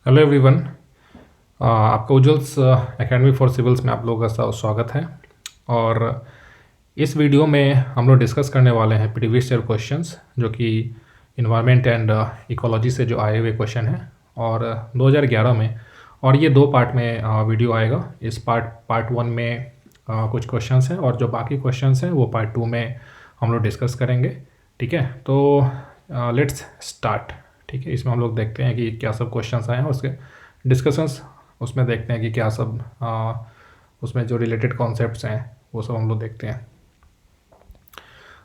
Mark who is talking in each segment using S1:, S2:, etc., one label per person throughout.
S1: Hello everyone. आपका Ujjwal's academy for civils में आप लोगों का स्वागत है। और इस वीडियो में हम लोग डिस्कस करने वाले हैं प्रीवियस ईयर क्वेश्चंस जो कि इन्वायरमेंट एंड इकोलॉजी से जो आए हुए क्वेश्चन हैं और 2011 में। और ये दो पार्ट में वीडियो आएगा। इस पार्ट वन में कुछ क्वेश्चंस हैं और जो बाकी क्वेश्चंस हैं वो पार्ट टू में हम लोग डिस्कस करेंगे। ठीक है, तो लेट्स स्टार्ट। ठीक है, इसमें हम लोग देखते हैं कि क्या सब क्वेश्चंस आए हैं और उसके डिस्कशंस उसमें देखते हैं कि क्या सब उसमें जो रिलेटेड कॉन्सेप्ट्स हैं वो सब हम लोग देखते हैं।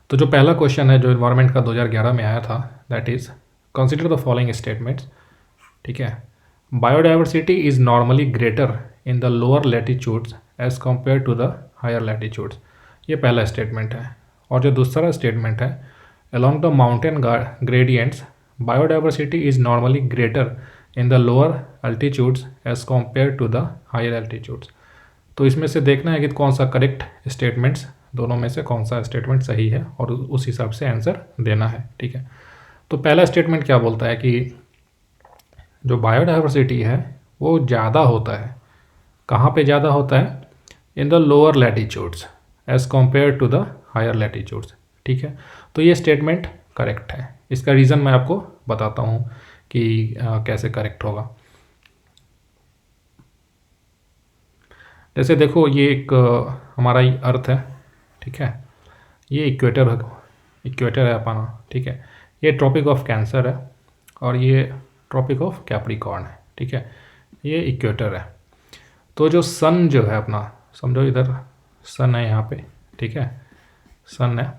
S1: तो जो पहला क्वेश्चन है जो इन्वायरमेंट का 2011 में आया था, that is consider the following statements. ठीक है, biodiversity is normally greater in the lower latitudes as compare to the higher latitudes. ये पहला स्टेटमेंट है। और जो दूसरा स्टेटमेंट है, along the mountain gradients biodiversity is normally greater in the lower altitudes as compared to the higher altitudes। तो इसमें से देखना है कि कौन सा करेक्ट स्टेटमेंट्स, दोनों में से कौन सा स्टेटमेंट सही है और उस हिसाब से आंसर देना है। ठीक है, तो पहला स्टेटमेंट क्या बोलता है कि जो बायोडाइवर्सिटी है वो ज़्यादा होता है। कहाँ पे ज़्यादा होता है? In the lower latitudes as compare to the higher latitudes. ठीक है, तो ये स्टेटमेंट करेक्ट है। इसका रीज़न मैं आपको बताता हूँ कि कैसे करेक्ट होगा। जैसे देखो, ये एक हमारा अर्थ है। ठीक है, ये इक्वेटर है अपना। ठीक है, ये ट्रॉपिक ऑफ कैंसर है और ये ट्रॉपिक ऑफ कैप्रिकॉर्न है। ठीक है, ये इक्वेटर है। तो जो सन जो है अपना, समझो इधर सन है यहाँ पे। ठीक है, सन है।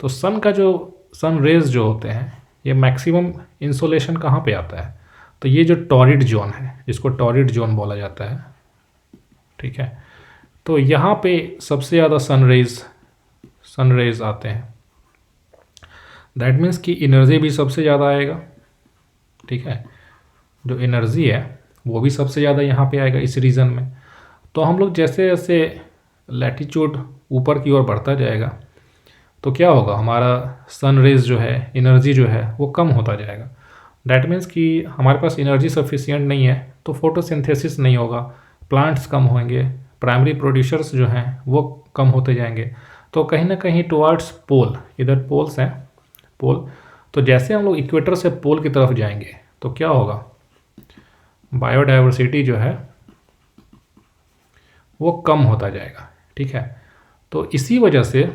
S1: तो सन का जो सन रेज जो होते हैं, ये मैक्सिमम इंसोलेशन कहाँ पे आता है? तो ये जो टॉरिड जोन है, जिसको टॉरिड जोन बोला जाता है। ठीक है, तो यहाँ पे सबसे ज़्यादा सन रेज आते हैं। दैट मीन्स कि एनर्जी भी सबसे ज़्यादा आएगा। ठीक है, जो एनर्जी है वो भी सबसे ज़्यादा यहाँ पे आएगा इस रीजन में। तो हम लोग जैसे जैसे लैटिट्यूड ऊपर की ओर बढ़ता जाएगा तो क्या होगा, हमारा सन रेज जो है, एनर्जी जो है वो कम होता जाएगा। डैट मीन्स कि हमारे पास एनर्जी सफिशिएंट नहीं है तो फोटोसिंथेसिस नहीं होगा, प्लांट्स कम होंगे, प्राइमरी प्रोड्यूसर्स जो हैं वो कम होते जाएंगे। तो कहीं ना कहीं टुवार्ड्स पोल, इधर पोल्स हैं, पोल। तो जैसे हम लोग इक्वेटर से पोल की तरफ जाएंगे तो क्या होगा, बायोडाइवर्सिटी जो है वो कम होता जाएगा। ठीक है, तो इसी वजह से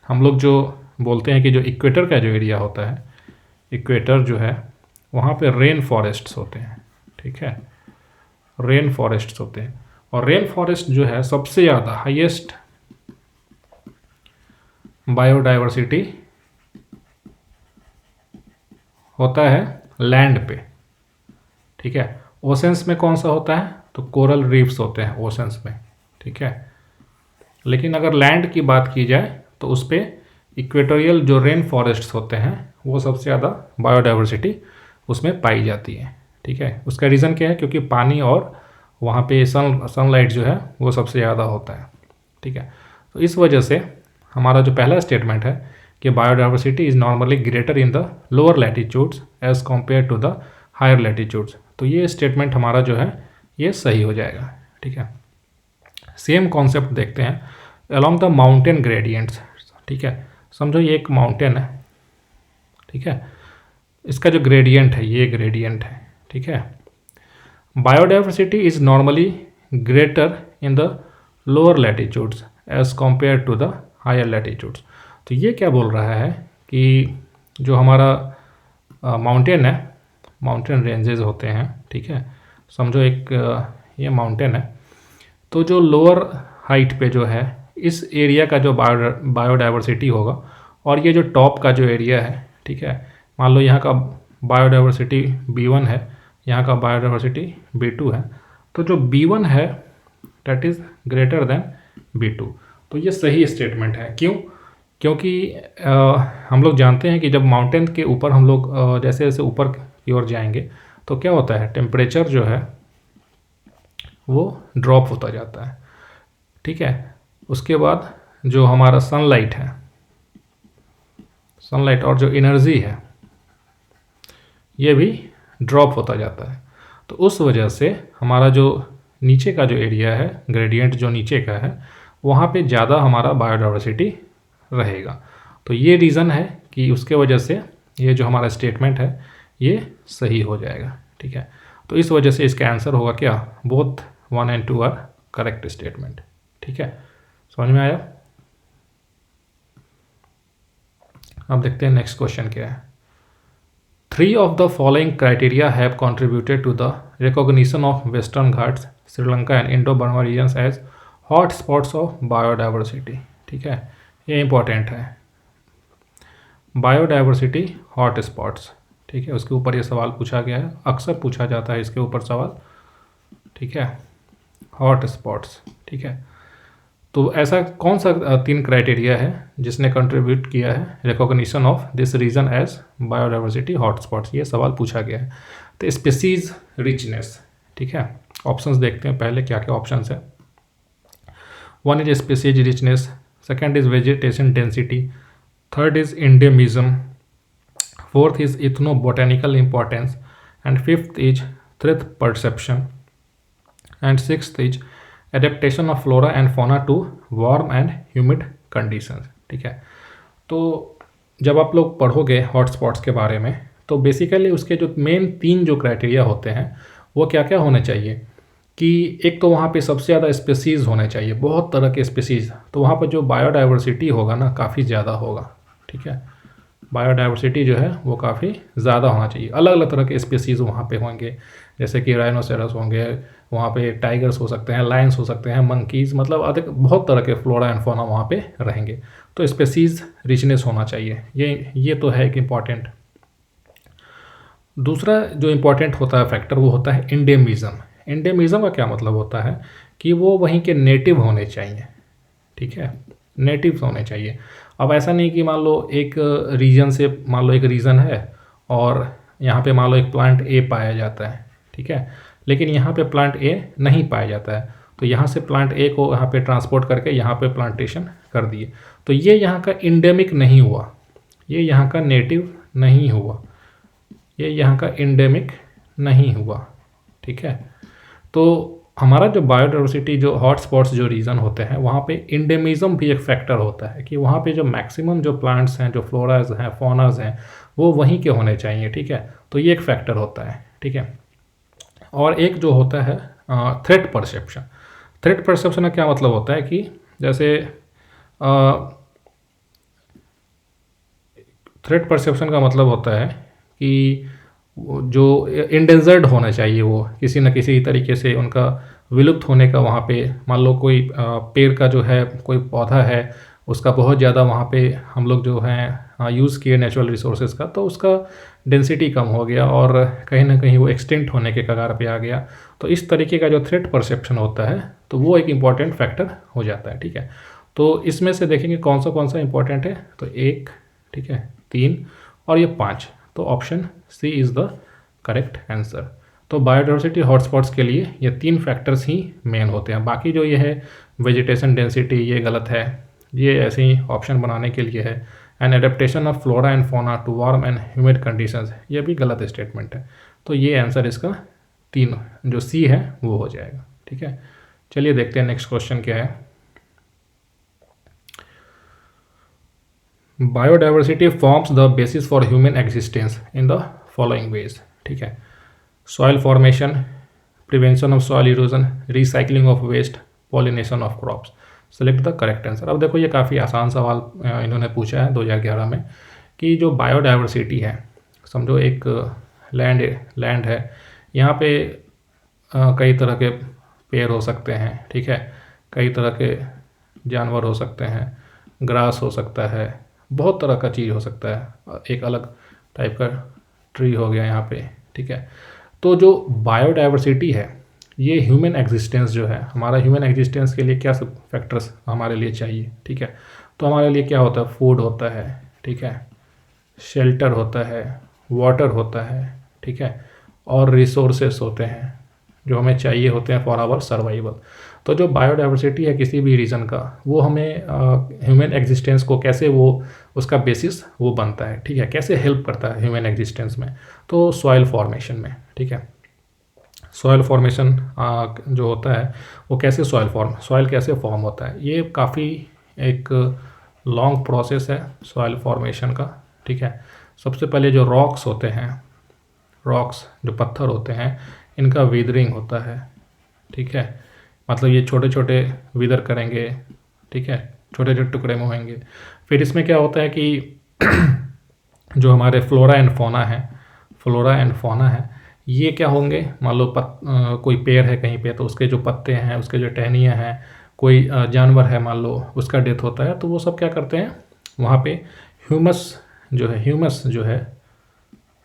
S1: हम लोग जो बोलते हैं कि जो इक्वेटर का जो एरिया होता है, इक्वेटर जो है वहाँ पे रेन फॉरेस्ट्स होते हैं। ठीक है, रेन फॉरेस्ट्स होते हैं। और रेन फॉरेस्ट जो है सबसे ज़्यादा हाईएस्ट बायोडाइवर्सिटी होता है लैंड पे। ठीक है, ओशंस में कौन सा होता है? तो कोरल रीफ्स होते हैं ओशंस में। ठीक है, लेकिन अगर लैंड की बात की जाए तो उस पर इक्वेटोरियल जो रेन फॉरेस्ट्स होते हैं वो सबसे ज़्यादा बायोडाइवर्सिटी उसमें पाई जाती है। ठीक है, उसका रीज़न क्या है? क्योंकि पानी और वहाँ पे सनलाइट जो है वो सबसे ज़्यादा होता है। ठीक है, तो इस वजह से हमारा जो पहला स्टेटमेंट है कि biodiversity is normally greater in the lower latitudes as compare to the higher latitudes, तो ये स्टेटमेंट हमारा जो है ये सही हो जाएगा। ठीक है, सेम कॉन्सेप्ट देखते हैं अलॉन्ग द माउंटेन ग्रेडियंट्स। ठीक है, समझो ये एक माउंटेन है। ठीक है, इसका जो ग्रेडियंट है ये ग्रेडियंट है। ठीक है, biodiversity is normally greater in the lower latitudes as compare to the higher latitudes. तो ये क्या बोल रहा है कि जो हमारा माउंटेन है, माउंटेन रेंजेस होते हैं। ठीक है, समझो एक ये माउंटेन है। तो जो लोअर हाइट पे जो है इस एरिया का जो बायोडाइवर्सिटी होगा और ये जो टॉप का जो एरिया है, ठीक है, मान लो यहाँ का बायोडाइवर्सिटी B1 है, यहाँ का बायोडाइवर्सिटी B2 है। तो जो B1 है that is greater than B2। तो ये सही स्टेटमेंट है। क्यों? क्योंकि हम लोग जानते हैं कि जब माउंटेन के ऊपर हम लोग जैसे जैसे ऊपर की ओर जाएंगे तो क्या होता है, टेम्परेचर जो है वो ड्रॉप होता जाता है। ठीक है, उसके बाद जो हमारा सनलाइट है, सनलाइट और जो एनर्जी है ये भी ड्रॉप होता जाता है। तो उस वजह से हमारा जो नीचे का जो एरिया है, ग्रेडियंट जो नीचे का है, वहाँ पे ज़्यादा हमारा बायोडाइवर्सिटी रहेगा। तो ये रीज़न है कि उसके वजह से ये जो हमारा स्टेटमेंट है ये सही हो जाएगा। ठीक है, तो इस वजह से इसका आंसर होगा क्या, both 1 and 2 are correct statement. ठीक है, समझ में आया। अब देखते हैं नेक्स्ट क्वेश्चन क्या है। 3 of the following criteria have contributed to the recognition of Western Ghats, Sri Lanka and Indo-Burma regions as hot spots of biodiversity। ठीक है, ये इंपॉर्टेंट है, बायोडाइवर्सिटी हॉट स्पॉट्स। ठीक है, उसके ऊपर ये सवाल पूछा गया है, अक्सर पूछा जाता है इसके ऊपर सवाल। ठीक है, हॉट स्पॉट्स। ठीक है, तो ऐसा कौन सा 3 क्राइटेरिया है जिसने कंट्रीब्यूट किया है recognition of this region as biodiversity hotspots, ये सवाल पूछा गया है। तो स्पीसीज रिचनेस। ठीक है, ऑप्शंस देखते हैं पहले क्या क्या ऑप्शंस है। 1 is species richness, 2nd is vegetation density, 3rd is endemism, 4th is ethno botanical importance and 5th is threat perception and 6th is adaptation of flora and fauna to warm and humid conditions. ठीक है, तो जब आप लोग पढ़ोगे hotspots के बारे में तो बेसिकली उसके जो मेन 3 जो क्राइटेरिया होते हैं वो क्या क्या होने चाहिए कि एक तो वहाँ पे सबसे ज़्यादा स्पीसीज़ होने चाहिए, बहुत तरह के स्पीसीज़, तो वहाँ पर जो बायोडाइवर्सिटी होगा ना काफ़ी ज़्यादा होगा। ठीक है, बायोडाइवर्सिटी जो है वो काफ़ी ज़्यादा होना चाहिए, अलग अलग तरह के स्पीसीज़ वहाँ पे होंगे, जैसे कि राइनोसेरस होंगे, वहाँ पे टाइगर्स हो सकते हैं, लायंस हो सकते हैं, मंकीज़, मतलब अधिक बहुत तरह के फ्लोरा एंड फौना वहाँ पे रहेंगे। तो स्पीसीज़ रिचनेस होना चाहिए, ये तो है एक इम्पॉर्टेंट। दूसरा जो इम्पॉर्टेंट होता है फैक्टर वो होता है इंडेमिज्म। इंडेमिज्म का क्या मतलब होता है कि वो वहीं के नेटिव होने चाहिए। ठीक है, नेटिव होने चाहिए। अब ऐसा नहीं कि मान लो एक रीजन से, मान लो एक रीजन है और यहाँ पे मान लो एक प्लांट ए पाया जाता है। ठीक है, लेकिन यहाँ पे प्लांट ए नहीं पाया जाता है, तो यहाँ से प्लांट ए को यहाँ पे ट्रांसपोर्ट करके यहाँ पे प्लांटेशन कर दिए, तो ये यहाँ का इंडेमिक नहीं हुआ, ये यहाँ का नेटिव नहीं हुआ, ये यहाँ का इंडेमिक नहीं हुआ। ठीक है, तो हमारा जो बायोडाइवर्सिटी जो हॉटस्पॉट्स जो रीजन होते हैं वहाँ पे इंडेमिज्म भी एक फैक्टर होता है कि वहाँ पे जो मैक्सिमम जो प्लांट्स हैं, जो फ्लोराज हैं, फौनाज हैं, वो वहीं के होने चाहिए। ठीक है, तो ये एक फैक्टर होता है। ठीक है, और एक जो होता है थ्रेट परसेप्शन। थ्रेट परसेप्शन का क्या मतलब होता है कि जैसे थ्रेट परसेप्शन का मतलब होता है कि जो इंडेंजर्ड होना चाहिए, वो किसी न किसी तरीके से उनका विलुप्त होने का, वहाँ पे मान लो कोई पेड़ का जो है कोई पौधा है उसका बहुत ज़्यादा वहाँ पे हम लोग जो हैं यूज़ किए नेचुरल रिसोर्सेज का, तो उसका डेंसिटी कम हो गया और कहीं ना कहीं वो एक्सटिंक्ट होने के कगार पे आ गया। तो इस तरीके का जो थ्रेट परसेप्शन होता है तो वो एक इम्पॉर्टेंट फैक्टर हो जाता है। ठीक है, तो इसमें से देखेंगे कौन सा इंपॉर्टेंट है, तो 1, ठीक है, 3 और ये 5, तो option C is the correct answer. तो बायोडाइवर्सिटी हॉटस्पॉट्स के लिए ये 3 फैक्टर्स ही मेन होते हैं, बाकी जो ये है वेजिटेशन डेंसिटी ये गलत है, ये ऐसे ही ऑप्शन बनाने के लिए है। And adaptation of flora and fauna to warm and humid conditions, ये भी गलत स्टेटमेंट है। तो ये आंसर इसका 3 जो सी है वो हो जाएगा। ठीक है, चलिए देखते हैं नेक्स्ट क्वेश्चन क्या है। Biodiversity forms the basis for human existence in the following ways. ठीक है, soil formation, prevention of soil erosion, recycling of waste, pollination of crops. Select the correct answer. अब देखो ये काफ़ी आसान सवाल इन्होंने पूछा है 2011 में कि जो बायोडाइवर्सिटी है, समझो एक लैंड है, यहाँ पे कई तरह के पेड़ हो सकते हैं। ठीक है, कई तरह के जानवर हो सकते हैं, ग्रास हो सकता है, बहुत तरह का चीज़ हो सकता है, एक अलग टाइप का ट्री हो गया यहाँ पे। ठीक है, तो जो बायोडाइवर्सिटी है ये ह्यूमन एग्जिस्टेंस जो है, हमारा ह्यूमन एग्जिस्टेंस के लिए क्या सब फैक्टर्स हमारे लिए चाहिए। ठीक है, तो हमारे लिए क्या होता है, फूड होता है, ठीक है, शेल्टर होता है, वाटर होता है, ठीक है, और रिसोर्सेस होते हैं जो हमें चाहिए होते हैं फॉर आवर सर्वाइवल। तो जो बायोडाइवर्सिटी है किसी भी रीजन का, वो हमें ह्यूमन एग्जिस्टेंस को कैसे वो उसका बेसिस वो बनता है। ठीक है, कैसे हेल्प करता है ह्यूमन एग्जिस्टेंस में, तो सॉइल फॉर्मेशन में। ठीक है, सॉयल फॉर्मेशन जो होता है वो कैसे सॉयल कैसे फॉर्म होता है, ये काफ़ी एक लॉन्ग प्रोसेस है सॉयल फॉर्मेशन का। ठीक है, सबसे पहले जो रॉक्स होते हैं, रॉक्स जो पत्थर होते हैं, इनका विदरिंग होता है। ठीक है, मतलब ये छोटे छोटे विदर करेंगे। ठीक है, छोटे छोटे टुकड़े में होंगे। फिर इसमें क्या होता है कि जो हमारे फ्लोरा एंड फौना है, ये क्या होंगे, मान लो कोई पेड़ है कहीं पे, तो उसके जो पत्ते हैं, उसके जो टहनियाँ हैं, कोई जानवर है मान लो उसका डेथ होता है, तो वो सब क्या करते हैं, वहाँ पे ह्यूमस जो है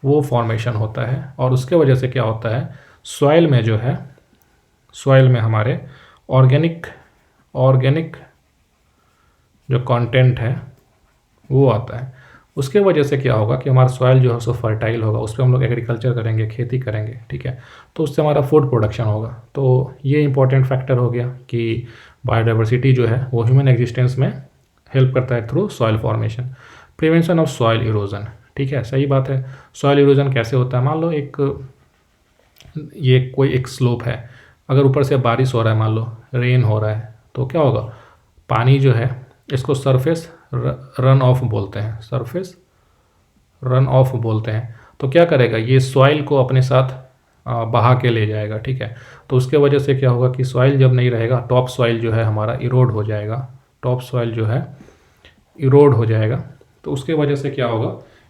S1: वो फॉर्मेशन होता है। और उसके वजह से क्या होता है, सॉइल में हमारे ऑर्गेनिक जो कंटेंट है वो आता है। उसके वजह से क्या होगा कि हमारा सॉइल जो है सो फर्टाइल होगा, उस पर हम लोग एग्रीकल्चर करेंगे, खेती करेंगे। ठीक है, तो उससे हमारा फूड प्रोडक्शन होगा। तो ये इंपॉर्टेंट फैक्टर हो गया कि बायोडाइवर्सिटी जो है वो ह्यूमन एग्जिस्टेंस में हेल्प करता है through soil formation. Prevention of soil erosion, ठीक है, सही बात है। सॉइल इरोजन कैसे होता है, मान लो ये कोई एक स्लोप है, अगर ऊपर से बारिश हो रहा है, मान लो रेन हो रहा है, तो क्या होगा, पानी जो है इसको सरफेस रन ऑफ बोलते हैं। तो क्या करेगा, ये सॉइल को अपने साथ बहा के ले जाएगा। ठीक है, तो उसके वजह से क्या होगा कि सॉइल जब नहीं रहेगा, टॉप सॉइल जो है हमारा इरोड हो जाएगा। तो उसके वजह से क्या होगा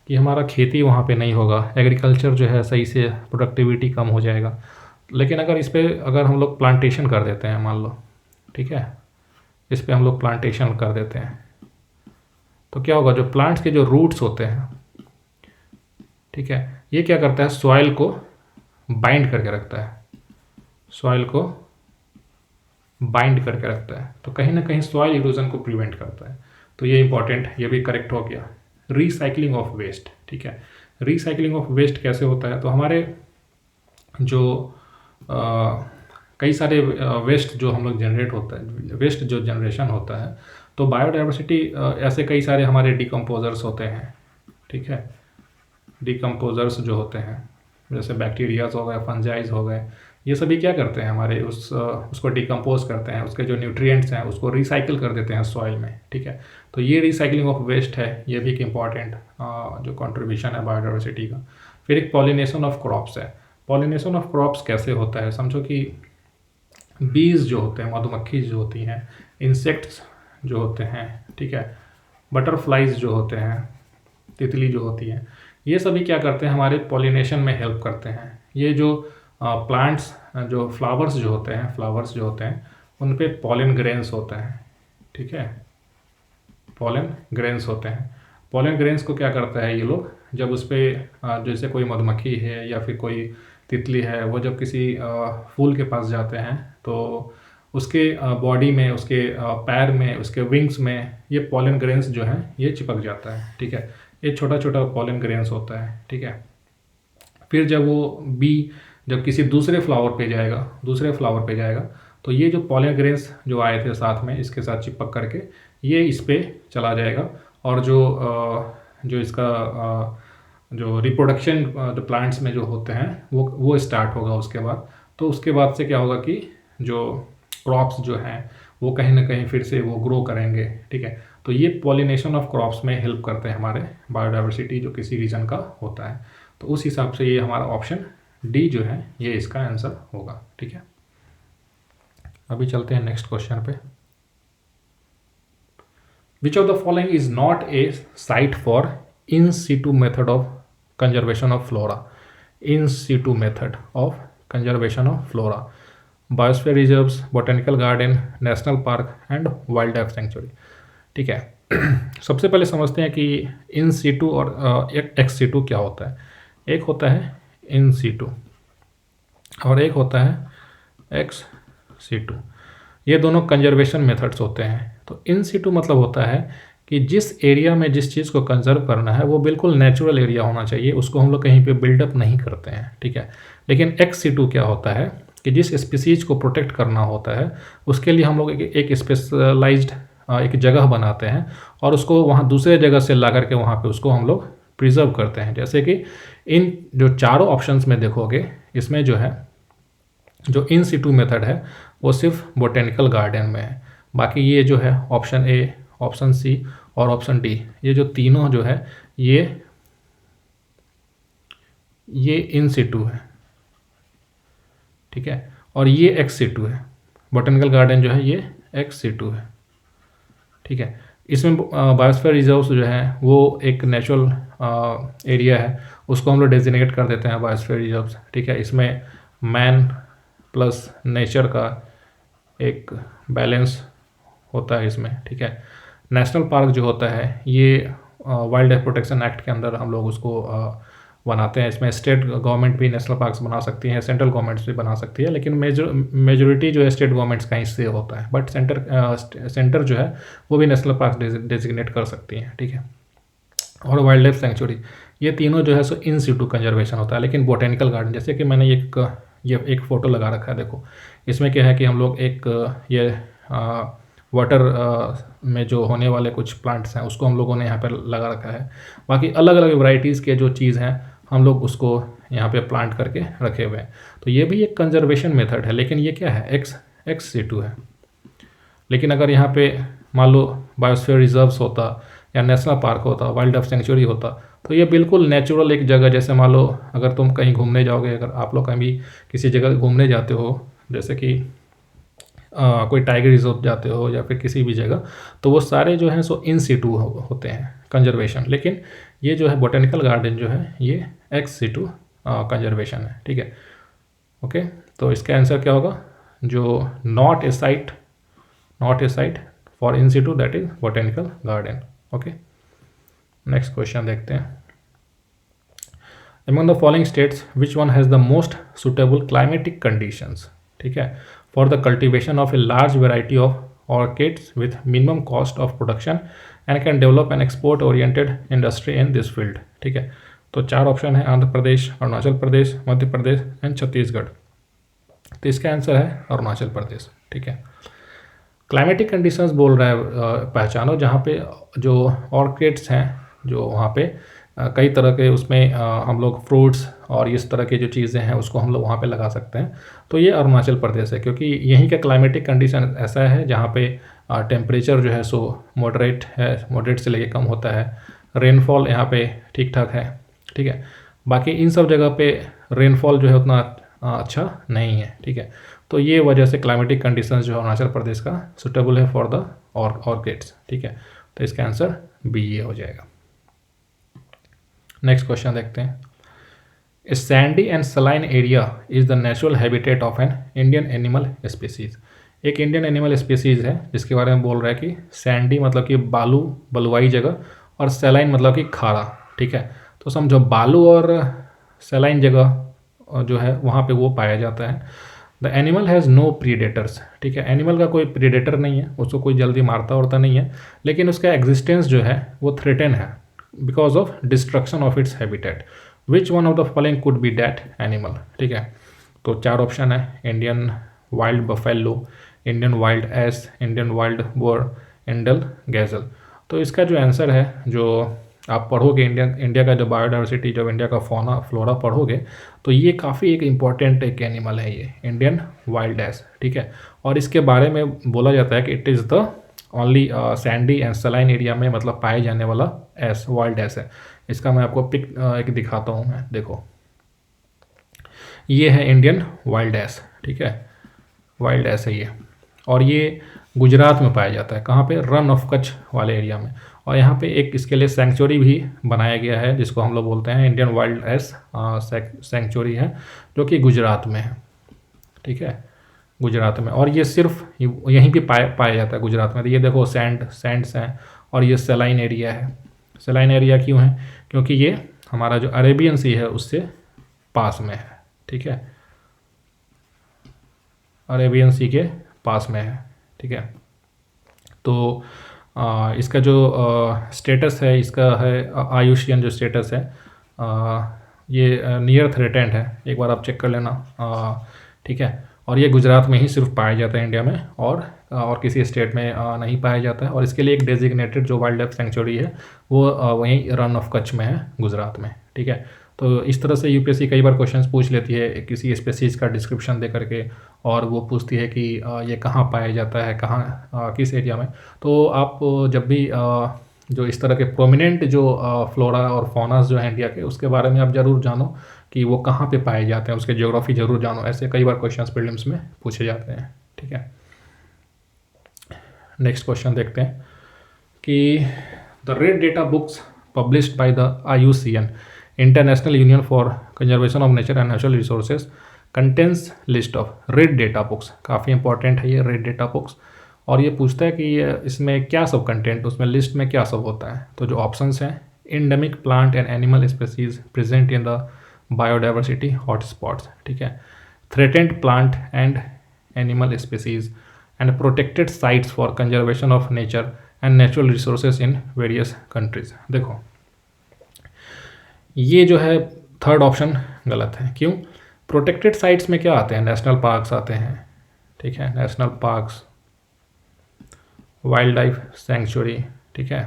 S1: कि हमारा खेती वहाँ पे नहीं होगा, एग्रीकल्चर जो है सही से प्रोडक्टिविटी कम हो जाएगा। लेकिन अगर हम लोग प्लांटेशन कर देते हैं, मान लो, ठीक है, इस पर हम लोग प्लांटेशन कर देते हैं, तो क्या होगा, जो प्लांट्स के जो रूट्स होते हैं, ठीक है, ये क्या करता है, सॉइल को बाइंड करके रखता है, तो कहीं ना कहीं सॉइल इरोजन को प्रिवेंट करता है। तो ये इंपॉर्टेंट, ये भी करेक्ट हो गया। रिसाइकलिंग ऑफ वेस्ट, ठीक है, रिसाइकलिंग ऑफ वेस्ट कैसे होता है, तो हमारे जो कई सारे वेस्ट जो हम लोग जनरेट होता है, वेस्ट जो जनरेशन होता है, तो बायोडाइवर्सिटी ऐसे कई सारे हमारे डिकम्पोजर्स होते हैं। ठीक है, डिकम्पोजर्स जो होते हैं, जैसे बैक्टीरियाज हो गए, फंजाइज हो गए, ये सभी क्या करते हैं, हमारे उसको डिकम्पोज करते हैं, उसके जो न्यूट्रिएंट्स हैं उसको रिसाइकिल कर देते हैं सॉइल में। ठीक है, तो ये रिसाइकलिंग ऑफ वेस्ट है, ये भी एक इम्पॉर्टेंट जो कंट्रीब्यूशन है बायोडाइवर्सिटी का। फिर एक पॉलिनेशन ऑफ क्रॉप्स है। पॉलिनेशन ऑफ क्रॉप्स कैसे होता है, समझो कि बीज जो होते हैं, मधुमक्खी जो होती हैं, इंसेक्ट्स जो होते हैं, ठीक है, बटरफ्लाइज जो होते हैं, तितली जो होती हैं, ये सभी क्या करते हैं, हमारे पॉलिनेशन में हेल्प करते हैं। ये जो प्लांट्स जो फ्लावर्स जो होते हैं उन पे पॉलन ग्रेन्स होता है। ठीक है, पॉलन ग्रेन्स होते हैं। पॉलन ग्रेन्स को क्या करता है, ये लोग जब उस पर जैसे कोई मधुमक्खी है या फिर कोई तितली है, वो जब किसी फूल के पास जाते हैं, तो उसके बॉडी में, उसके पैर में, उसके विंग्स में ये पॉलन ग्रेन्स जो हैं ये चिपक जाता है। ठीक है, ये छोटा छोटा पॉलन ग्रेन्स होता है। ठीक है, फिर जब वो जब किसी दूसरे फ्लावर पे जाएगा, तो ये जो पॉलन ग्रेन्स जो आए थे साथ में, इसके साथ चिपक करके ये इस पे चला जाएगा, और जो इसका जो रिप्रोडक्शन जो प्लांट्स में जो होते हैं वो स्टार्ट होगा उसके बाद। तो उसके बाद से क्या होगा कि जो क्रॉप्स जो हैं वो कहीं ना कहीं फिर से वो ग्रो करेंगे। ठीक है, तो ये पॉलिनेशन ऑफ क्रॉप्स में हेल्प करते हैं हमारे बायोडाइवर्सिटी जो किसी रीजन का होता है। तो उस हिसाब से ये हमारा ऑप्शन डी जो है ये इसका आंसर होगा। ठीक है, अभी चलते हैं नेक्स्ट क्वेश्चन पे। Which of the following is not a site for in situ method of conservation of flora. In situ method of conservation of flora, biosphere reserves, botanical garden, national park and wildlife sanctuary. ठीक है, सबसे पहले समझते हैं कि in situ और ex situ क्या होता है। एक होता है इन सीटू और एक होता है एक्स सीटू। ये दोनों कंजर्वेशन मेथड्स होते हैं। तो इन सीटू मतलब होता है कि जिस एरिया में जिस चीज़ को कंजर्व करना है वो बिल्कुल नेचुरल एरिया होना चाहिए, उसको हम लोग कहीं पे बिल्डअप नहीं करते हैं। ठीक है, लेकिन एक्स सीटू क्या होता है कि जिस स्पीसीज को प्रोटेक्ट करना होता है उसके लिए हम लोग एक स्पेशलाइज्ड एक जगह बनाते हैं और उसको वहाँ दूसरे जगह से ला करके वहाँ पे उसको हम लोग प्रिजर्व करते हैं। जैसे कि इन जो चारों ऑप्शंस में देखोगे, इसमें जो है जो इन सिटू मेथड है वो सिर्फ बोटेनिकल गार्डन में है। बाकी ये जो है ऑप्शन ए, ऑप्शन सी और ऑप्शन डी, ये जो तीनों जो है ये इन सिटू है, ठीक है, और ये एक्स सिटू है। बोटेनिकल गार्डन जो है ये एक्स सिटू है, ठीक है। इसमें बायोस्फीयर रिजर्व्स जो है वो एक नेचुरल एरिया है, उसको हम लोग डेजिग्नेट कर देते हैं बायोस्फीयर रिजर्व्स, ठीक है। इसमें मैन प्लस नेचर का एक बैलेंस होता है इसमें, ठीक है। नेशनल पार्क जो होता है ये वाइल्ड लाइफ प्रोटेक्शन एक्ट के अंदर हम लोग उसको बनाते हैं। इसमें स्टेट गवर्नमेंट भी नेशनल पार्क्स बना सकती हैं, सेंट्रल गवर्नमेंट्स भी बना सकती है, लेकिन मेजोरिटी जो है स्टेट गवर्नमेंट्स का हिस्से होता है, बट सेंटर जो है वो भी नेशनल पार्क डेजिग्नेट कर सकती हैं, ठीक है। और वाइल्ड लाइफ सेंचुरी, ये तीनों जो है सो इन सिटू कंजर्वेशन होता है। लेकिन बोटेनिकल गार्डन, जैसे कि मैंने ये एक फ़ोटो लगा रखा है, देखो इसमें क्या है कि हम लोग एक ये वाटर में जो होने वाले कुछ प्लांट्स हैं उसको हम लोगों ने यहाँ पर लगा रखा है। बाकी अलग अलग वैरायटीज़ के जो चीज़ हैं हम लोग उसको यहाँ पे प्लांट करके रखे हुए हैं। तो ये भी एक कंजर्वेशन मेथड है, लेकिन ये क्या है, एक्स सिटू है। लेकिन अगर यहाँ पे मान लो बायोस्फीयर रिजर्व्स होता या नेशनल पार्क होता, वाइल्ड लाइफ सेंचुरी होता, तो ये बिल्कुल नेचुरल एक जगह, जैसे मान लो अगर तुम कहीं घूमने जाओगे, अगर आप लोग कहीं किसी जगह घूमने जाते हो, जैसे कि कोई टाइगर रिजर्व जाते हो या फिर किसी भी जगह, तो वो सारे जो हैं सो इन सिटू होते हैं कंजर्वेशन। लेकिन ये जो है बोटेनिकल गार्डन जो है ये एक्स सिटू कंजर्वेशन है, ठीक है। ओके, तो इसका आंसर क्या होगा, जो not a site for in Situ, that is botanical garden. Okay, next question देखते हैं। Among the following states, which one has the most suitable climatic conditions, ठीक है, for the cultivation of a large variety of orchids with minimum cost of production and can develop an export oriented industry in this field, ठीक है। तो चार option है, Andhra Pradesh, Arunachal Pradesh, Madhya Pradesh and Chhattisgarh. तो इसका answer है अरुणाचल प्रदेश, ठीक है। क्लाइमेटिक कंडीशंस बोल रहा है पहचानो जहाँ पे जो ऑर्किड्स हैं, जो वहाँ पे कई तरह के उसमें हम लोग फ्रूट्स और इस तरह की जो चीज़ें हैं उसको हम लोग वहाँ पे लगा सकते हैं। तो ये अरुणाचल प्रदेश है, क्योंकि यहीं का क्लाइमेटिक कंडीशन ऐसा है जहाँ पे टेम्परेचर जो है सो मॉडरेट है, मॉडरेट से लेके कम होता है। रेनफॉल यहाँ पे ठीक ठाक है, ठीक है। बाकी इन सब जगह पे रेनफॉल जो है उतना अच्छा नहीं है, ठीक है। तो ये वजह से क्लाइमेटिक कंडीशंस जो है अरुणाचल प्रदेश का सुटेबल है फॉर द ऑर्किड्स, ठीक है। तो इसका आंसर बी ये हो जाएगा। नेक्स्ट क्वेश्चन देखते हैं। A sandy and saline area is the natural habitat of an Indian animal species. एक इंडियन एनिमल स्पीसीज है जिसके बारे में बोल रहा है कि सैंडी मतलब कि बालू, बलुआई जगह, और सैलाइन मतलब कि खारा, ठीक है। तो समझो बालू और सैलाइन जगह जो है वहाँ पे वो पाया जाता है। The animal has no predators, ठीक है। एनिमल का कोई प्रीडेटर नहीं है, उसको कोई जल्दी मारता उड़ता नहीं है, लेकिन उसका एग्जिस्टेंस जो है वो थ्रेटन है because of destruction of its habitat. Which one of the following could be that animal, ठीक है। तो चार ऑप्शन है, Indian wild buffalo, Indian wild ass, Indian wild boar, Indian गैजल। तो इसका जो आंसर है, जो आप पढ़ोगे इंडिया का जो बायोडाइवर्सिटी, जब इंडिया का फौना फ्लोरा पढ़ोगे, तो ये काफ़ी एक इम्पॉर्टेंट एक एनिमल है ये इंडियन वाइल्ड एस, ठीक है। और इसके बारे में बोला जाता है कि it is the only Sandy and saline area में मतलब पाए जाने वाला एस, वाइल्ड एस है। इसका मैं आपको पिक एक दिखाता हूँ मैं, देखो ये है इंडियन वाइल्ड एस, ठीक है, वाइल्ड एस है ये। और ये गुजरात में पाया जाता है, कहाँ पे, रन ऑफ कच्छ वाले एरिया में। और यहाँ पे एक इसके लिए सेंचुरी भी बनाया गया है जिसको हम लोग बोलते हैं इंडियन वाइल्ड एस सेंचुरी है, जो कि गुजरात में है, ठीक है, गुजरात में। और ये सिर्फ यहीं पे पाया जाता है गुजरात में। तो ये देखो सैंड्स हैं, और ये सलाइन एरिया है। सलाइन एरिया क्यों है, क्योंकि ये हमारा जो अरेबियन सी है उससे पास में है, ठीक है, अरेबियन सी के पास में है, ठीक है। तो इसका जो स्टेटस है, इसका है आयुष्यन जो स्टेटस है, ये नियर थ्रेटेंड है, एक बार आप चेक कर लेना, ठीक है। और ये गुजरात में ही सिर्फ पाया जाता है इंडिया में, और किसी स्टेट में नहीं पाया जाता है। और इसके लिए एक डेजिग्नेटेड जो वाइल्ड लाइफ सेंचुरी है वो वहीं रन ऑफ कच्छ में है, गुजरात में, ठीक है। तो इस तरह से यूपीएससी कई बार क्वेश्चंस पूछ लेती है किसी स्पेसीज का डिस्क्रिप्शन दे करके, और वो पूछती है कि ये कहाँ पाया जाता है, कहाँ किस एरिया में। तो आप जब भी जो इस तरह के प्रोमिनेंट जो फ्लोरा और फौनास जो है इंडिया के, उसके बारे में आप ज़रूर जानो कि वो कहाँ पे पाए जाते हैं, उसके ज्योग्राफी ज़रूर जानो। ऐसे कई बार क्वेश्चंस प्रीलिम्स में पूछे जाते हैं। ठीक है, नेक्स्ट क्वेश्चन देखते हैं कि the red data books published by the IUCN international union for conservation of nature and natural resources contains list of red data books. काफ़ी इंपॉर्टेंट है ये रेड डेटा बुक्स, और ये पूछता है कि इसमें क्या सब कंटेंट, उसमें लिस्ट में क्या सब होता है। तो जो ऑप्शंस हैं, endemic plant and animal species present in the biodiversity hotspots, ठीक है, threatened plant and animal species and protected sites for conservation of nature and natural resources in various countries. देखो ये जो है थर्ड ऑप्शन गलत है। क्यों? प्रोटेक्टेड साइट्स में क्या आते हैं? नेशनल पार्क्स आते हैं, ठीक है, national parks, wild life sanctuary, ठीक है,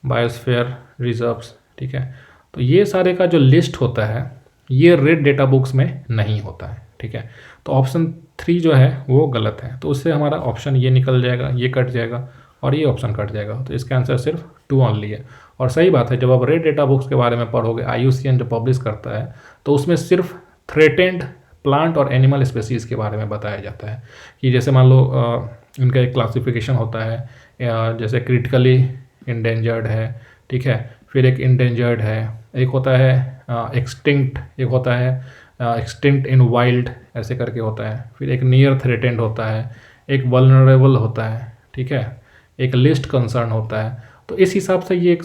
S1: बायोस्फीयर रिजर्व्स, ठीक है। तो ये सारे का जो लिस्ट होता है ये रेड डेटा बुक्स में नहीं होता है, ठीक है। तो ऑप्शन 3 जो है वो गलत है, तो उससे हमारा ऑप्शन ये निकल जाएगा, ये कट जाएगा और ये ऑप्शन कट जाएगा। तो इसका आंसर सिर्फ 2 ओनली है। और सही बात है, जब आप रेड डेटा बुक्स के बारे में पढ़ोगे, IUCN जो पब्लिश करता है, तो उसमें सिर्फ थ्रेटेंड प्लांट और एनिमल स्पेसीज के बारे में बताया जाता है कि जैसे मान लो इनका एक क्लासिफिकेशन होता है, जैसे क्रिटिकली इंडेंजर्ड है, ठीक है, फिर एक इंडेंजर्ड है, एक होता है एक्सटिंक्ट, एक होता है एक्सटिंक्ट इन वाइल्ड, ऐसे करके होता है, फिर एक नियर थ्रेटेंड होता है, एक वल्नरेबल होता है, ठीक है, एक लिस्ट कंसर्न होता है। तो इस हिसाब से ये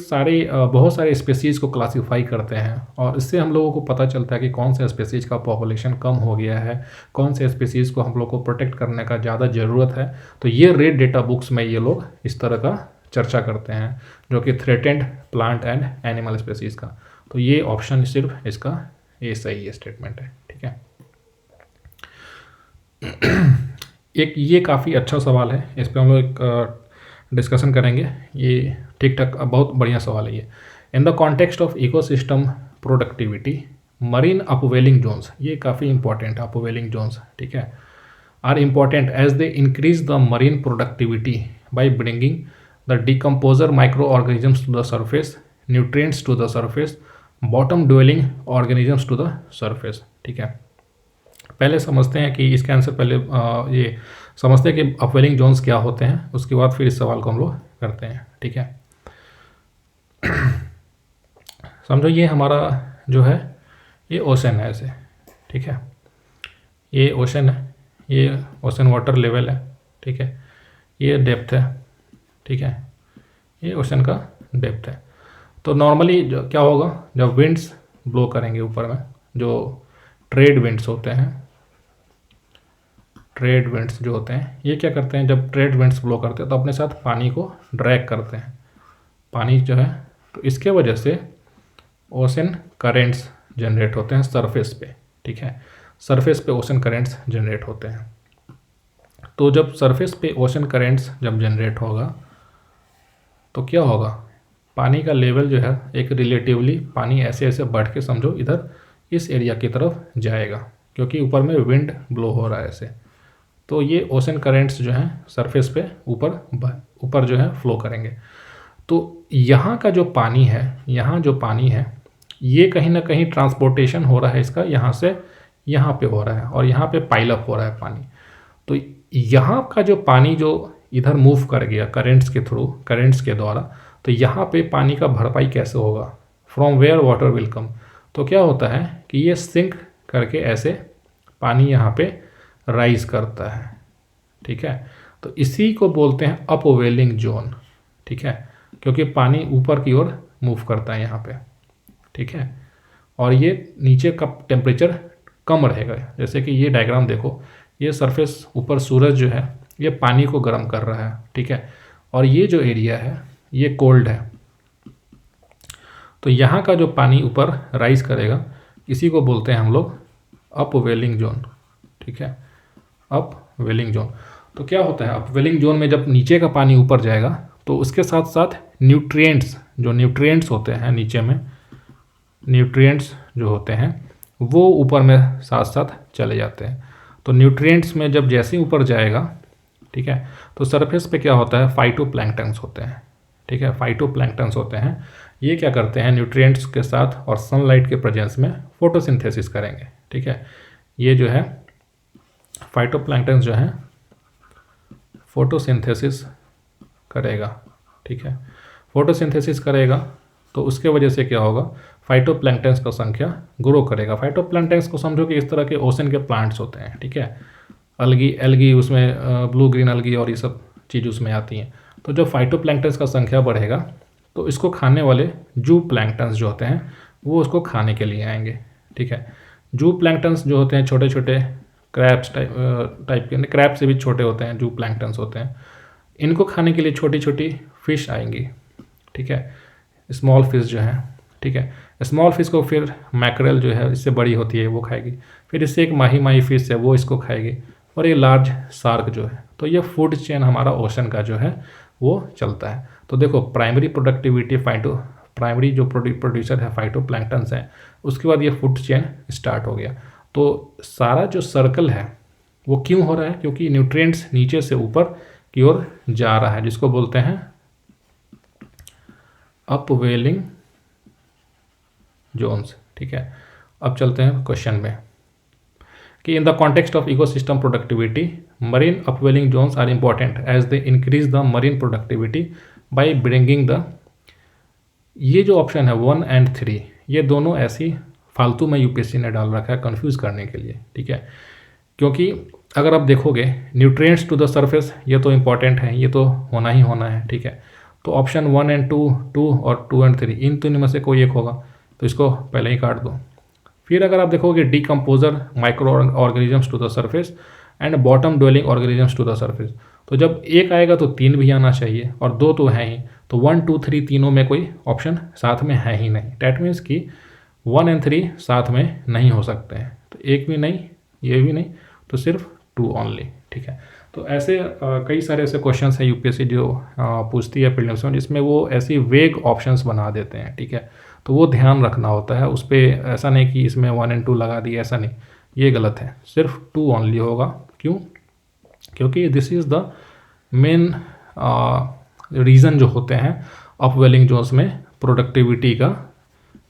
S1: बहुत सारे स्पेसीज़ को क्लासीफाई करते हैं, और इससे हम लोगों को पता चलता है कि कौन से स्पेसीज़ का पॉपुलेशन कम हो गया है, कौन से स्पेसीज़ को हम लोग को प्रोटेक्ट करने का ज़्यादा ज़रूरत है। तो ये रेड डेटा बुक्स में ये लोग इस तरह का चर्चा करते हैं, जो कि threatened plant and animal species का। तो ये ऑप्शन सिर्फ इसका ये सही है, स्टेटमेंट है, ठीक है। एक ये काफ़ी अच्छा सवाल है, इस पर हम लोग एक डिस्कशन करेंगे। ये ठीक ठाक बहुत बढ़िया सवाल है ये। In the context of ecosystem productivity marine upwelling zones, ये काफ़ी इंपॉर्टेंट है, अपवेलिंग जोन्स, ठीक है, are important as they increase the marine productivity by bringing the decomposer microorganisms to the surface, nutrients to the surface, bottom dwelling organisms to the surface, ठीक है। पहले समझते हैं कि इसका आंसर, पहले ये समझते हैं कि अपवेलिंग जोन्स क्या होते हैं, उसके बाद फिर इस सवाल को हम लोग करते हैं, ठीक है। समझो ये हमारा जो है ये ओशन है ऐसे, ठीक है, ये ओशन है, ये ओशन वाटर लेवल है, ठीक है, ये डेप्थ है, ठीक है, ये ओशन का डेप्थ है। तो नॉर्मली क्या होगा, जब विंड्स ब्लो करेंगे ऊपर में, जो ट्रेड विंड्स होते हैं, ट्रेड विंड्स जो होते हैं, ये क्या करते हैं, जब ट्रेड विंड्स ब्लो करते हैं तो अपने साथ पानी को ड्रैग करते हैं, पानी जो है। तो इसके वजह से ओशन करेंट्स जनरेट होते हैं सरफेस पे, ठीक है, सरफेस पे ओशन करेंट्स जनरेट होते हैं। तो जब सरफेस पे ओशन करेंट्स जब जनरेट होगा तो क्या होगा, पानी का लेवल जो है एक रिलेटिवली पानी ऐसे ऐसे बढ़ के समझो इधर इस एरिया की तरफ जाएगा, क्योंकि ऊपर में विंड ब्लो हो रहा है ऐसे। तो ये ओशन करेंट्स जो हैं सरफेस पे ऊपर जो है फ्लो करेंगे। तो यहाँ का जो पानी है, यहाँ जो पानी है, ये कहीं ना कहीं ट्रांसपोर्टेशन हो रहा है इसका, यहाँ से यहाँ पे हो रहा है और यहाँ पे पाइलअप हो रहा है पानी। तो यहाँ का जो पानी जो इधर मूव कर गया करेंट्स के थ्रू, करेंट्स के द्वारा, तो यहाँ पे पानी का भरपाई कैसे होगा, from where water will come. तो क्या होता है कि ये सिंक करके ऐसे पानी यहाँ पे राइज करता है, ठीक है। तो इसी को बोलते हैं अपवेलिंग जोन, ठीक है, क्योंकि पानी ऊपर की ओर मूव करता है यहाँ पे, ठीक है, और ये नीचे का टेम्परेचर कम रहेगा। जैसे कि ये डायग्राम देखो, ये सरफेस ऊपर सूरज जो है ये पानी को गर्म कर रहा है, ठीक है, और ये जो एरिया है ये कोल्ड है। तो यहाँ का जो पानी ऊपर राइज करेगा, इसी को बोलते हैं हम लोग अपवेलिंग जोन, ठीक है, अपवेलिंग जोन। तो क्या होता है अपवेलिंग जोन में, जब नीचे का पानी ऊपर जाएगा तो उसके साथ साथ न्यूट्रिएंट्स, जो न्यूट्रिएंट्स होते हैं नीचे में, न्यूट्रिएंट्स जो होते हैं वो ऊपर में साथ साथ चले जाते हैं। तो न्यूट्रिएंट्स में जब जैसे ही ऊपर जाएगा, ठीक है, तो सरफेस पे क्या होता है, फाइटोप्लैंक्टन्स होते हैं, ठीक है, फाइटोप्लैंक्टन्स होते हैं। ये क्या करते हैं, न्यूट्रिएंट्स के साथ और सनलाइट के प्रेजेंस में फोटोसिंथेसिस करेंगे, ठीक है। ये जो है फाइटोप्लैंक्टन्स जो है फोटोसिंथेसिस करेगा, ठीक है, फोटोसिंथेसिस करेगा तो उसके वजह से क्या होगा, फाइटोप्लैंक्टन्स का संख्या ग्रो करेगा। फाइटोप्लैंक्टन्स को समझो कि इस तरह के ओशन के प्लांट्स होते हैं, ठीक है, एल्गी उसमें ब्लू ग्रीन एल्गी और ये सब चीज़ उसमें आती हैं। तो जब फाइटोप्लैंक्टन्स का संख्या बढ़ेगा तो इसको खाने वाले जू प्लैंक्टन्स जो होते हैं वो उसको खाने के लिए आएंगे, ठीक है। जू प्लैंक्टन्स जो होते हैं छोटे छोटे क्रैब्स टाइप के, क्रैब से भी छोटे होते हैं, जू प्लैंक्टन्स होते हैं। इनको खाने के लिए छोटी छोटी फिश आएंगी, ठीक है, स्मॉल फिश जो है, ठीक है। स्मॉल फिश को फिर मैकरेल जो है इससे बड़ी होती है वो खाएगी, फिर इससे एक माही फिश है वो इसको खाएगी, और ये लार्ज शार्क जो है। तो ये फूड चेन हमारा ओशन का जो है वो चलता है। तो देखो प्राइमरी प्रोडक्टिविटी प्राइमरी जो प्रोड्यूसर है फाइटोप्लैंक्टन्स है, उसके बाद ये फूड चेन स्टार्ट हो गया। तो सारा जो सर्कल है वो क्यों हो रहा है, क्योंकि न्यूट्रिएंट्स नीचे से ऊपर की ओर जा रहा है, जिसको बोलते हैं अपवेलिंग जोन्स, ठीक है। अब चलते हैं क्वेश्चन में कि in the context of ecosystem productivity marine upwelling zones are important as they increase the marine productivity by bringing the, ये जो ऑप्शन है 1 and 3 ये दोनों ऐसी फालतू में यूपीएससी ने डाल रखा है कंफ्यूज करने के लिए, ठीक है। क्योंकि अगर आप देखोगे न्यूट्रिएंट्स टू द सरफेस ये तो इंपॉर्टेंट है, ये तो होना ही होना है, ठीक है। तो ऑप्शन 1 and 2 और 2 and 3 इन तीनों में से कोई एक होगा, तो इसको पहले ही काट दो। फिर अगर आप देखोगे decomposer microorganisms to the surface and bottom dwelling organisms to the surface, तो जब एक आएगा तो 3 भी आना चाहिए और 2 तो है ही, तो 1 2 3 तीनों में कोई ऑप्शन साथ में है ही नहीं। डैट मीन्स कि 1 and 3 साथ में नहीं हो सकते हैं, तो एक भी नहीं, ये भी नहीं, तो सिर्फ 2 ओनली, ठीक है। तो ऐसे कई सारे ऐसे क्वेश्चंस हैं यूपीएससी जो पूछती है प्रीलिम्स में, जिसमें वो ऐसी वेग ऑप्शंस बना देते हैं, ठीक है। तो वो ध्यान रखना होता है उस पर, ऐसा नहीं कि इसमें 1 and 2 लगा दिया, ऐसा नहीं, ये गलत है, सिर्फ 2 ओनली होगा। क्यों? क्योंकि this is the main reason जो होते हैं अपवेलिंग जोन्स में प्रोडक्टिविटी का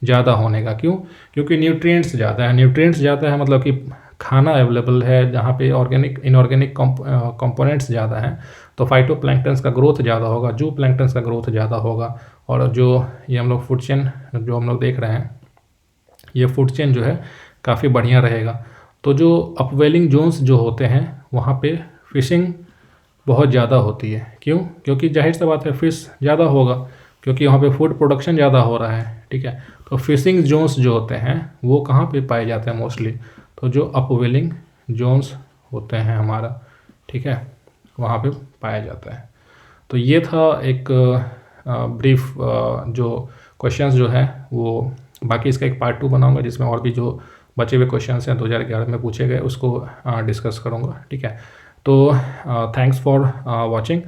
S1: ज़्यादा होने का। क्यों? क्योंकि न्यूट्रिएंट्स ज़्यादा है, न्यूट्रिएंट्स ज़्यादा है मतलब कि खाना अवेलेबल है जहाँ पे ऑर्गेनिक इनऑर्गेनिक कंपोनेंट्स ज़्यादा हैं, तो फाइटोप्लैंक्टन्स का ग्रोथ ज़्यादा होगा, जू प्लैंक्टन्स का ग्रोथ ज़्यादा होगा, और जो ये हम लोग फूड चेन जो हम लोग देख रहे हैं, ये फूड चेन जो है काफ़ी बढ़िया रहेगा। तो जो अपवेलिंग जोन्स जो होते हैं वहाँ पे फिशिंग बहुत ज़्यादा होती है। क्यों? क्योंकि जाहिर सी बात है फिश ज़्यादा होगा, क्योंकि वहाँ पे फूड प्रोडक्शन ज़्यादा हो रहा है, ठीक है। तो फिशिंग जोन्स जो होते हैं वो कहाँ पे पाए जाते हैं मोस्टली, तो जो अपवेलिंग जोन्स होते हैं हमारा, ठीक है, वहाँ पे पाया जाता है। तो ये था एक ब्रीफ जो क्वेश्चंस जो है वो, बाकी इसका एक पार्ट 2 बनाऊंगा जिसमें और भी जो बचे हुए क्वेश्चंस हैं 2011 में पूछे गए उसको डिस्कस करूंगा, ठीक है। तो thanks for watching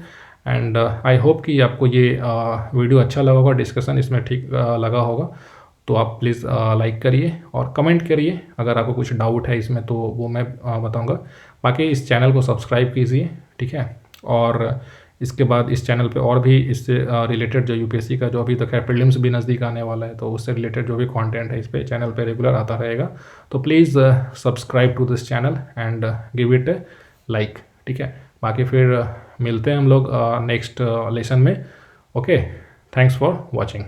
S1: and I hope कि आपको ये वीडियो अच्छा लगा होगा, डिस्कशन इसमें ठीक लगा होगा। तो आप प्लीज़ लाइक करिए और कमेंट करिए अगर आपको कुछ डाउट है इसमें, तो वो मैं बताऊंगा। बाकी इस चैनल को सब्सक्राइब कीजिए, ठीक है। और इसके बाद इस चैनल पे और भी इससे रिलेटेड जो यूपीएससी का जो अभी तक है, प्रीलिम्स भी नज़दीक आने वाला है, तो उससे रिलेटेड जो भी कंटेंट है इस पे चैनल पे रेगुलर आता रहेगा। तो please subscribe to this channel and give it like, ठीक है। बाकी फिर मिलते हैं हम लोग नेक्स्ट लेसन में। Okay, thanks for watching.